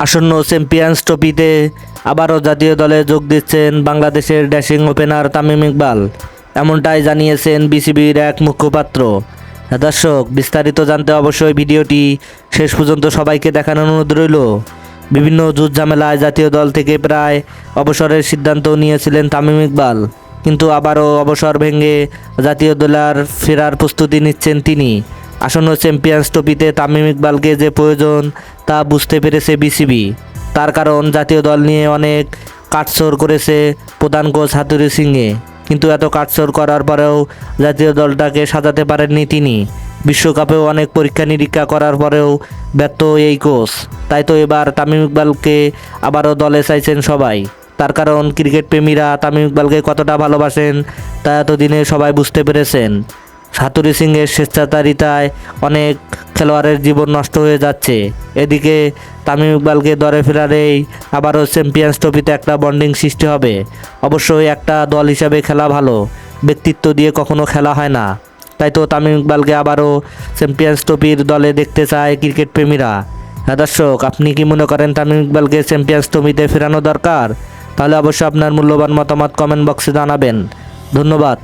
আসন্ন চ্যাম্পিয়ন্স ট্রফিতে আবারও জাতীয় দলে যোগ দিচ্ছেন বাংলাদেশের ড্যাশিং ওপেনার তামিম ইকবাল, এমনটাই জানিয়েছেন বিসিবির এক মুখপাত্র। দর্শক, বিস্তারিত জানতে অবশ্যই ভিডিওটি শেষ পর্যন্ত সবাইকে দেখানোর অনুরোধ রইল। বিভিন্ন যুদ্ধ ঝামেলায় জাতীয় দল থেকে প্রায় অবসরের সিদ্ধান্ত নিয়েছিলেন তামিম ইকবাল, কিন্তু আবারও অবসর ভেঙে জাতীয় দলের ফেরার প্রস্তুতি নিচ্ছেন তিনি। আসন্ন চ্যাম্পিয়ন্স ট্রফিতে তামিম ইকবালকে যে প্রয়োজন তা বুঝতে পেরেছে বিসিবি। তার কারণ জাতীয় দল নিয়ে অনেক কাটছড় করেছে প্রধান কোচ হাতুরু সিংয়ে, কিন্তু এত কাটছড় করার পরেও জাতীয় দলটাকে সাজাতে পারেননি তিনি। বিশ্বকাপেও অনেক পরীক্ষা নিরীক্ষা করার পরেও ব্যর্থ এই কোচ। তাই তো এবার তামিম ইকবালকে আবারও দলে চাইছেন সবাই। তার কারণ ক্রিকেট প্রেমীরা তামিম ইকবালকে কতটা ভালোবাসেন তা এতদিনে সবাই বুঝতে পেরেছেন। হাতুরু সিংয়ের স্বেচ্ছাচারিতায় অনেক খেলোয়াড়ের জীবন নষ্ট হয়ে যাচ্ছে। এদিকে তামিম ইকবালকে দলে ফেরারেই আবারও চ্যাম্পিয়ন্স ট্রফিতে একটা বন্ডিং সৃষ্টি হবে। অবশ্যই একটা দল হিসাবে খেলা ভালো, ব্যক্তিত্ব দিয়ে কখনো খেলা হয় না। তাই তো তামিম ইকবালকে আবারও চ্যাম্পিয়ন্স ট্রফির দলে দেখতে চায় ক্রিকেট প্রেমীরা। হ্যাঁ দর্শক, আপনি কি মনে করেন তামিম ইকবালকে চ্যাম্পিয়ন্স ট্রফিতে ফেরানো দরকার? তাহলে অবশ্যই আপনার মূল্যবান মতামত কমেন্ট বক্সে জানাবেন। ধন্যবাদ।